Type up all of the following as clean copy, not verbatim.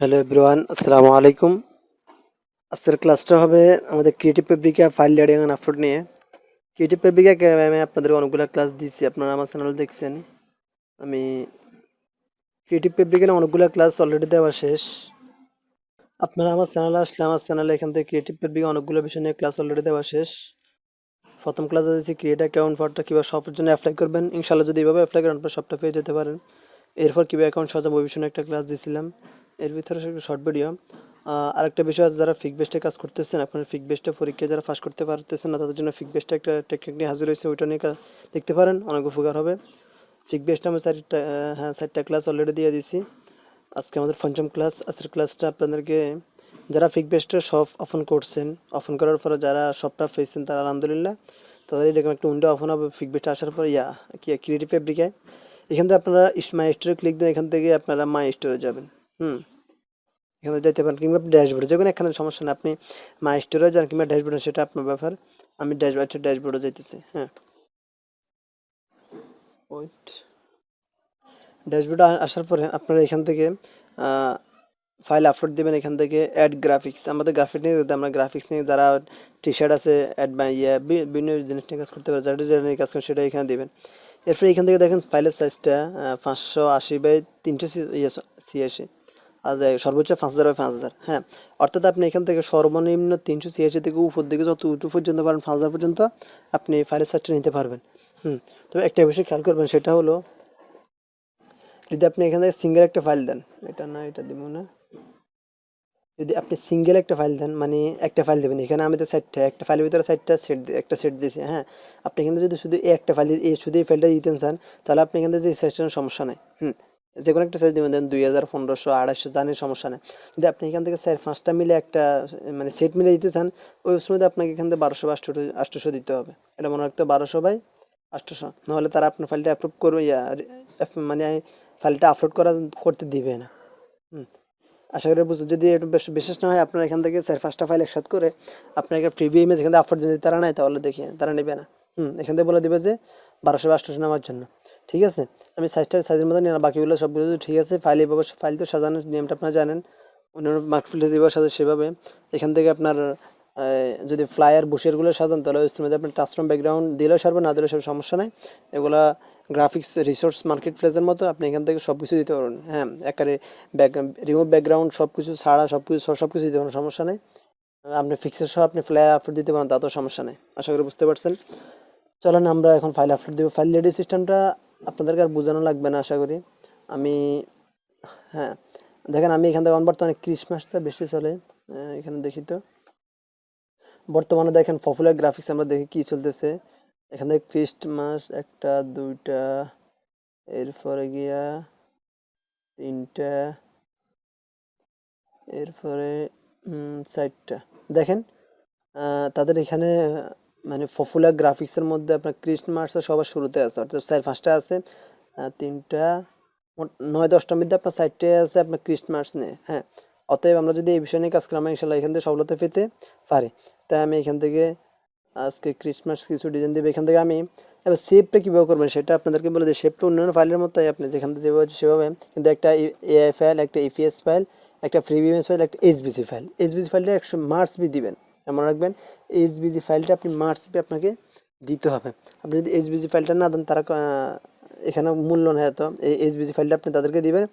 Hello everyone, আসসালামু আলাইকুম। আজকের ক্লাসটা হবে আমাদের creative Fabrica file editing and upload নিয়ে। ক্রিয়েটিভ ফেব্রিকা আমি আপনাদের অনেকগুলো ক্লাস দিয়েছি, আপনারা আমার চ্যানেল দেখছেন। আমি ক্রিয়েটিভ ফেব্রিকার অনেকগুলো ক্লাস অলরেডি দেওয়া শেষ। আপনারা আমার চ্যানেলে আসলে আমার চ্যানেলে এখান থেকে ক্রিয়েটিভ ফেব্রিকা অনেকগুলো বিষয় নিয়ে ক্লাস অলরেডি দেওয়া শেষ। প্রথম ক্লাসে দিয়েছি ক্রিয়েট অ্যাকাউন্ট ফরটা কীভাবে সবের জন্য অ্যাপ্লাই করবেন। ইনশাল্লাহ যদি এইভাবে অ্যাপ্লাই করেন আপনার সবটা পেয়ে যেতে পারেন। এরপর কীভাবে অ্যাকাউন্ট সাজাবো ওই বিষয়ে একটা ক্লাস দিয়েছিলাম, এর ভিতরে একটা শর্ট ভিডিও। আরেকটা বিষয় আছে, যারা ফিক বেস্টে কাজ করতেছেন, আপনার ফিক বেস্টে পরীক্ষায় যারা পাস করতে পারতেছেন না তাদের জন্য ফিক বেস্টে একটা টেকনিক নিয়ে হাজির হয়েছে, ওইটা নিয়ে দেখতে পারেন, অনেক উপকার হবে। ফিক বেস্টে আমি চারটা ক্লাস অলরেডি দিয়ে দিয়েছি। আজকে আমাদের পঞ্চম ক্লাস। আজকের ক্লাসটা আপনাদেরকে যারা ফিক বেস্টে সব ওপেন করছেন, ওপেন করার পরে যারা সবটা পেয়েছেন তারা আলহামদুলিল্লাহ, তাদের এরকম একটা উইন্ডো ওপেন হবে ফিক বেস্টে আসার পর ক্রিয়েটিভ ফেব্রিকায়। এখান থেকে আপনারা মাই স্টোরে ক্লিক দেন, এখান থেকে আপনারা মাই স্টোরে যাবেন। এখানে যেতে পারেন, কিংবা ড্যাশবোর্ডে যে কোনো এখানে সমস্যা নেই, আপনি মাই স্টোরে যান কিংবা ড্যাশবোর্ডে, সেটা আপনার ব্যাপার। আমি ড্যাশবোর্ডে যাইতেছি। ওয়েট, ড্যাশবোর্ডে আসার পরে আপনারা এখান থেকে ফাইল আপলোড দেবেন। এখান থেকে অ্যাড গ্রাফিক্স, আমাদের গ্রাফিক্স নিয়ে আমরা গ্রাফিক্স নিয়ে যারা টি শার্ট আছে অ্যাড বা বিভিন্ন জিনিস নিয়ে কাজ করতে পারে, যারা ডিজাইন নিয়ে কাজ করেন সেটা এখানে দেবেন। এরপরে এখান থেকে দেখেন ফাইলের সাইজটা 580x386, আর সর্বোচ্চ 5000x5000। অর্থাৎ আপনি এখান থেকে সর্বনিম্ন 386 থেকে উপর দিকে যত উঁচু পর্যন্ত পারেন 5000 পর্যন্ত আপনি ফাইলের সাইজটা নিতে পারবেন। তবে একটা বিষয় খেয়াল করবেন, সেটা হলো যদি আপনি এখান থেকে সিঙ্গেল একটা ফাইল দেন, এটা দিব না, যদি আপনি সিঙ্গেল একটা ফাইল দেন, মানে একটা ফাইল দেবেন, এখানে আমি তো একটা ফাইলের ভিতরে একটা সেট দিয়েছি। আপনি এখানে যদি শুধু এই একটা ফাইল শুধু এই ফাইলটা দিতে চান, তাহলে আপনি এখান থেকে যে সাইজটার সমস্যা নেই। যে কোনো একটা সাইজ দেবেন, দেন 2000, 1500, 250 জানেন, সমস্যা নেই। যদি আপনি এখান থেকে 4-5টা মিলে একটা মানে সেট মিলে দিতে চান, ওই সময় আপনাকে এখান থেকে 1200 বা 800 দিতে হবে। এটা মনে রাখতে 1200/800, নাহলে তারা আপনার ফাইলটা অ্যাপ্রুভ করবে, মানে ফাইলটা আপলোড করতে দিবে না। আশা করি বুঝতে, যদি একটু বিশেষ না হয়, আপনার এখান থেকে 4-5টা ফাইল একসাথে করে আপনার একটা ফ্রি ইমেজ এখান থেকে আপলোড যদি তারা নেয়, তাহলে দেখে তারা নেবে না। এখান থেকে বলে দেবে যে 1200 বা 800 নেওয়ার জন্য। ঠিক আছে, আমি সাইজের মধ্যে নিয়ে বাকিগুলো সবগুলো ঠিক আছে। ফাইল তো সাজানোর নিয়মটা আপনারা জানেন, অন্যান্য মার্কফিল্ডে যেভাবে সাজে সেভাবে। এখান থেকে আপনার যদি ফ্লায়ার বুশেরগুলো সাজান, তাহলে ওই মধ্যে আপনার টাচফ্রম ব্যাকগ্রাউন্ড দিলেও সারবে, না দিলেও সব সমস্যা নেই। এগুলা গ্রাফিক্স রিসোর্স মার্কেট প্লেসের মতো আপনি এখান থেকে সব কিছু দিতে পারবেন। একারে রিমুভ ব্যাকগ্রাউন্ড সব কিছু ছাড়া সব কিছু দিতে পারেন, সমস্যা নেই। আপনি ফিক্সের সহ আপনি ফ্লায়ার আপলোড দিতে পারেন, তাতেও সমস্যা নেই। আশা করি বুঝতে পারছেন। চলেন আমরা এখন ফাইল আপলোড দেবো। ফাইল রেডি সিস্টেমটা আপনাদেরকে আর বোঝানো লাগবে না আশা করি। আমি হ্যাঁ দেখেন, আমি এখান থেকে বর্তমানে ক্রিসমাসটা বেশি চলে। এখানে দেখি তো, বর্তমানে দেখেন পপুলার গ্রাফিক্স আমরা দেখি কি চলতেছে। এখান থেকে ক্রিস্টমাস 1টা 2টা, এরপরে গিয়া 3টা, এরপরে 4টা। দেখেন তাদের এখানে মানে পপুলার গ্রাফিক্সের মধ্যে আপনার ক্রিস্টমাসটা সবার শুরুতে আছে, অর্থাৎ 4-5টা আছে। 3টা, মোট 9-10টার মধ্যে আপনার 4টায় আছে আপনার ক্রিস্টমাস নিয়ে। অতএব আমরা যদি এই বিষয় নিয়ে কাজ করি, আমরা ইনশাল্লাহ এখান থেকে সফলতা পেতে পারি। তাই আমি এখান থেকে আজকে ক্রিসমাস কিছু ডিজাইন দেবো। এখান থেকে আমি এবার শেপটা কীভাবে করবেন সেটা আপনাদেরকে বলে দিই। শেপটা অন্যান্য ফাইলের মতোই, আপনি যেখান থেকে যেভাবে সেভাবে, কিন্তু একটা এআই ফাইল, একটা ইপিএস ফাইল, একটা ফ্রি ইমেজ ফাইল, একটা এইচবিসি ফাইল। এইচবিসি ফাইলটা 100 মার্কস বি দিবেন, মনে রাখবেন। এইচবিসি ফাইলটা আপনি মার্কস বি আপনাকে দিতে হবে। আপনি যদি এইচবিসি ফাইলটা না দেন, তারা এখানে মূল্য নেই। তো এই এইচবিসি ফাইলটা আপনি তাদেরকে দিবেন।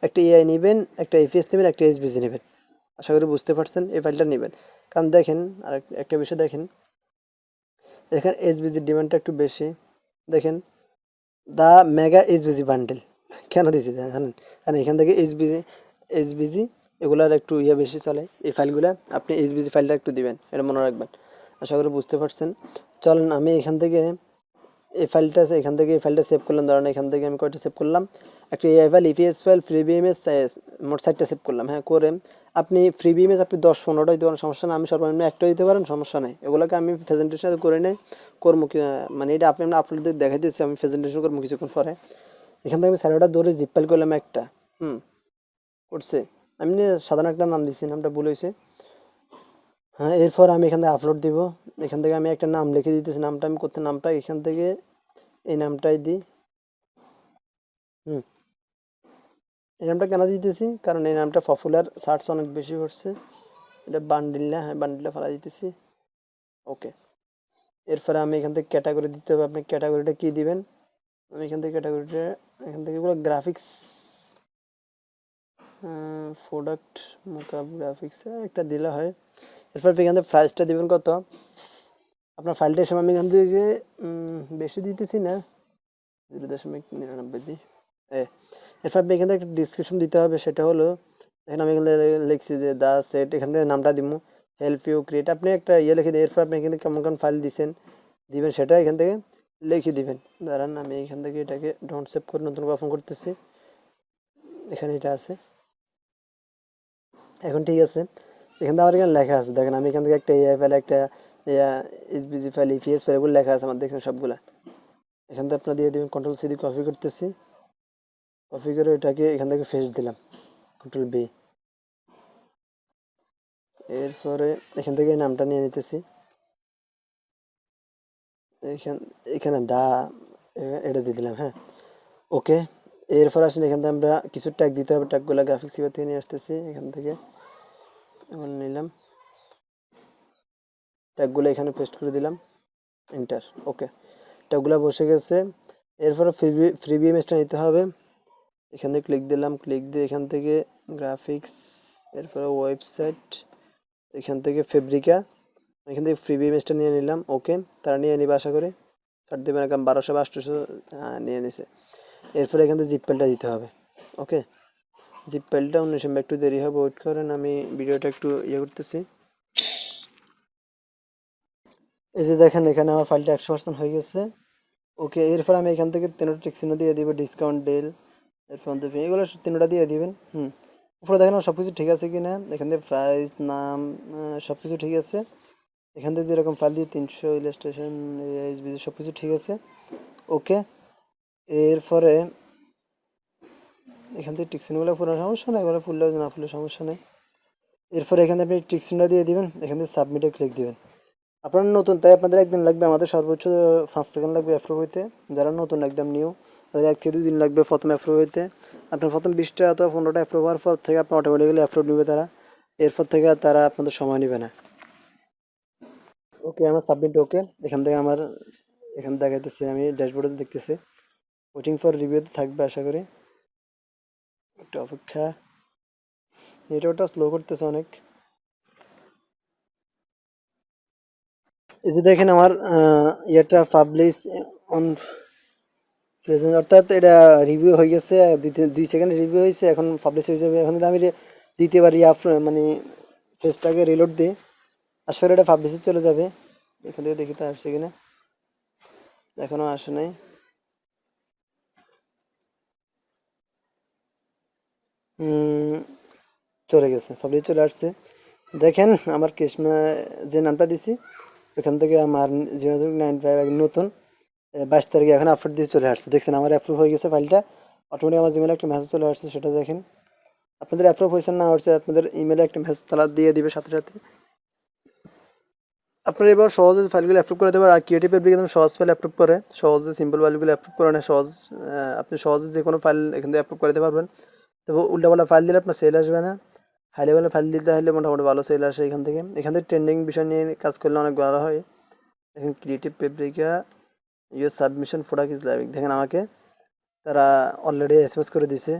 একটা এআই নেবেন, একটা ইপিএস নেবেন, একটা এইচবিসি নেবেন। আশা করি বুঝতে পারছেন, এই ফাইলটা নেবেন। কারণ দেখেন, আর একটা বিষয় দেখেন, এখানে এইচবিসির ডিমান্ডটা একটু বেশি। দেখেন, দ্য মেগা এইচবিসি বান্ডেল কেন দিয়েছি জানেন? কারণ এখান থেকে এইচবিসি এগুলার একটু বেশি চলে। এই ফাইলগুলো আপনি এইচবিসি ফাইলটা একটু দিবেন, এটা মনে রাখবেন। আশা করি বুঝতে পারছেন। চলেন আমি এখান থেকে এই ফাইলটা সেভ করলাম। ধরেন এখান থেকে আমি কয়টা সেভ করলাম, একটা AI file, EPS file, free BMS, মোট 4টা সেভ করলাম। করে আপনি ফ্রি বিএমএস আপনি 10-15টা দিতে পারেন, সমস্যা না। আমি সর্বনিম্ন একটা দিতে পারেন, সমস্যা নেই। এগুলোকে আমি প্রেজেন্টেশন করে নেই, করবো কি মানে এটা আপনি আপলোড দিয়ে দেখাই দিচ্ছি। আমি প্রেজেন্টেশন করবো কিছুক্ষণ পরে। এখান থেকে আমি স্যারটা ধরে জিপ ফাইল করলাম একটা, করছে। আমি সাধারণ একটা নাম দিচ্ছি, নামটা ভুল হয়েছে। এরপর আমি এখান থেকে আপলোড দিব। এখান থেকে আমি একটা নাম লিখে দিতেছি, নামটা আমি করতে, নামটা এখান থেকে এই নামটাই দিই। এই নামটা কেন দিতেছি, কারণ এই নামটা পপুলার, সার্চ অনেক বেশি করছে। এটা বান্ডিল না, হ্যাঁ বান্ডিলটা ফেলা দিতেছি। ওকে, এরপরে আমি এখান থেকে ক্যাটাগরি দিতে হবে। আপনি ক্যাটাগরিটা কী দিবেন? আমি এখান থেকে ক্যাটাগরিটা, এখান থেকে এগুলো গ্রাফিক্স, প্রোডাক্ট মোকআপ গ্রাফিক্স একটা দিলে হয়। এরপর এখান থেকে প্রাইসটা দেবেন কত। আপনার ফাইলটার সময় আমি এখান থেকে বেশি দিতেছি না, 0.99 দিই। এরপর আপনি এখান থেকে একটা ডিসক্রিপশন দিতে হবে। সেটা হলো, এখানে আমি এখানে লিখছি যে দ্য সেট, এখান থেকে নামটা দিব, হেল্প ইউ ক্রিয়েট। আপনি একটা লিখে দিন। এরপর আপনি এখান থেকে কেমন কেমন ফাইল দিবেন সেটা এখান থেকে লিখে দিবেন। দাঁড়ান, আমি এখান থেকে এটাকে ডন্ট সেভ করে নতুন ওপেন করতেছি। এখানে এটা আছে, এখন ঠিক আছে। এখান থেকে আমার এখানে লেখা আছে, দেখেন আমি এখান থেকে একটা এআই ফাইল, একটা এসবিজি ফাইল, ইপিএস ফাইল, এগুলো লেখা আছে আমার, দেখেন সবগুলা। এখান থেকে আপনার দিয়ে দেবেন, কন্ট্রোল সি দিয়ে কপি করতেছি, কপি করে এটাকে এখান থেকে ফেস দিলাম, কন্ট্রোল বি। এরপরে এখান থেকে এই নামটা নিয়ে নিতেছি, এখান এখানে এটা দিয়ে দিলাম, হ্যাঁ ওকে। এরপর আসেন এখান থেকে আমরা কিছু ট্যাগ দিতে হবে, ট্যাগগুলো গ্রাফিক্স থেকে নিয়ে আসতেছি, এখান থেকে এখন নিলাম ট্যাগগুলো, এখানে পেস্ট করে দিলাম, এন্টার। ওকে, ট্যাগগুলো বসে গেছে। এরপরে ফ্রিবি ইমেজটা নিতে হবে, এখান থেকে ক্লিক দিলাম, ক্লিক দিয়ে এখান থেকে গ্রাফিক্স, এরপরে ওয়েবসাইট, এখান থেকে ফেব্রিকা, এখান থেকে ফ্রিবি ইমেজটা নিয়ে নিলাম। ওকে, তারা নিয়ে নিবে আশা করি, ছাড় দেবেন একদম 1200 বা 800, নিয়ে নিছে। এরপরে এখান থেকে জিপ ফাইলটা দিতে হবে। ওকে, জিপ ফাইলটা 19 MB, একটু দেরি হবে, ওয়েট করেন, আমি ভিডিওটা একটু করতেছি। এই যে দেখেন এখানে আমার ফাইলটা 100% হয়ে গেছে। ওকে, এরপর আমি এখান থেকে 3টা টেক্সট চিহ্ন দিয়ে দিব, ডিসকাউন্ট ডেল, এরপর এগুলো 3টা দিয়ে দিবেন। উপরে দেখেন সব কিছু ঠিক আছে কি না, এখান থেকে প্রাইস, নাম, সব কিছু ঠিক আছে। এখান থেকে যেরকম ফাইল দিয়ে 300 ইলাস্ট্রেশন, এইচবিজি, সব কিছু ঠিক আছে। ওকে, এরপরে এখান থেকে টিকসিনগুলো পুরো সমস্যা নেই, এগুলো ফুললেও না ফুললে সমস্যা নেই। এরপরে এখানে আপনি টিকসিনটা দিয়ে দিবেন, এখান থেকে সাবমিটে ক্লিক দিবেন। আপনারা নতুন, তাই আপনাদের একদিন লাগবে, আমাদের সর্বোচ্চ 5 সেকেন্ড লাগবে অ্যাপ্রুভ হইতে। যারা নতুন একদম নিউ, তাদের 1 থেকে 2 দিন লাগবে প্রথমে অ্যাপ্রুভ হইতে। আপনার প্রথম 20টা অথবা 15টা অ্যাপ্রুভ হওয়ার পর থেকে আপনার অটোমেটিক্যালি অ্যাপ্রুভ নেবে তারা, এরপর থেকে তারা আপনাদের সময় নেবে না। ওকে, আমার সাবমিট ওকে। এখান থেকে আমার এখানে দেখাইতেছে, আমি ড্যাশবোর্ডে দেখতেছি, ওয়েটিং ফর রিভিউতে থাকবে আশা করি, একটু অপেক্ষা। নেটওয়ার্কটা স্লো করতেছে অনেক। এই যে দেখেন আমার ইয়েটা পাবলিশ অন প্রেজেন্ট, অর্থাৎ এটা রিভিউ হয়ে গেছে, 2 সেকেন্ড রিভিউ হয়েছে, এখন পাবলিশ হয়ে যাবে। এখন যদি আমি দ্বিতীয়বার মানে ফেসটাকে রিলোড দিই, আসলে এটা পাবলিশে চলে যাবে। এখান থেকে দেখি তো আসছে কিনা, এখনও আসে নাই। চলে গেছে, পাবলিশে চলে আসছে। দেখেন আমার কেশমা যে নামটা দিছি, ওখান থেকে আমার 0.95 নতুন 22 তারিখে এখন আপলোড দিয়ে চলে আসছে। দেখছেন আমার অ্যাপ্রুভ হয়ে গেছে ফাইলটা, অটোমেটিক আমার জিমেলে একটা মেসেজ চলে আসছে, সেটা দেখেন। আপনাদের অ্যাপ্রুভ হয়েছে না হচ্ছে, আপনাদের ইমেলে একটা মেসেজ তারা দিয়ে দিবে সাথে সাথে। আপনারা এবার সহজে ফাইলগুলো অ্যাপ্রুভ করে দেবেন। আর ক্রিয়েটিভ ফ্যাব্রিক একদম সহজ ফাইল অ্যাপ্রুভ করে, সহজে সিম্পল ফাইলগুলো অ্যাপ্রুভ করে না, আপনি সহজে যে কোনো ফাইল এখান থেকে অ্যাপ্রুভ করে দিতে পারবেন। তবে উল্টাপাল্টা ফাইল দিলে আপনার সেল আসবে না, হাই লেভেলের ফাইল দিতে হলে মোটামুটি ভালো সেল আসে এখান থেকে ট্রেন্ডিং বিষয় নিয়ে কাজ করলে অনেক ভালো হয়। এখন creative Fabrica, your submission product is live, দেখেন আমাকে তারা অলরেডি এসএমএস করে দিছে।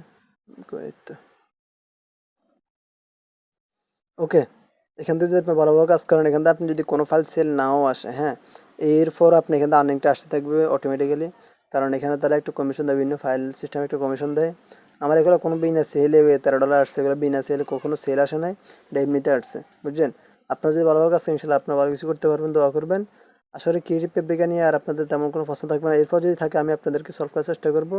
ওকে, এখান থেকে যদি আপনি ভালো ভালো কাজ করেন, এখান থেকে আপনি যদি কোনো ফাইল সেল নাও আসে, হ্যাঁ, এরপর আপনি এখান থেকে আর্নিংটা আসতে থাকবে অটোমেটিক্যালি, কারণ এখানে তারা একটু কমিশন দেয়, বিভিন্ন ফাইল সিস্টেম একটু কমিশন দেয়। আমার এগুলো কোনো বিনা সেলে $13 আসছে, এগুলো বিনা সেলে কখনো সেল আসে নাই, এটা এমনিতে আসছে, বুঝছেন। আপনার যদি ভালো ভালো কাজ করেন, ইনশাল্লাহ আপনার ভালো কিছু করতে পারবেন, দোয়া করবেন। আসলে ক্রিয়েটিভ ফেব্রিকা নিয়ে আর আপনাদের তেমন কোনো পছন্দ থাকবে না, এরপর যদি থাকে আমি আপনাদেরকে সলভ করার চেষ্টা করবো।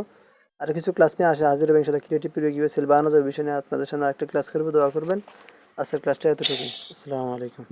আর কিছু ক্লাস নিয়ে আসে হাজির হবে ইনশাল্লাহ, ক্রিয়েটিভ ফেব্রিক কীভাবে সেল বানানো যাবে বিষয় নিয়ে আপনাদের সামনে আরেকটা ক্লাস করবো, দোয়া করবেন। আজকের ক্লাসটা এতটুকুই। আসসালামু আলাইকুম।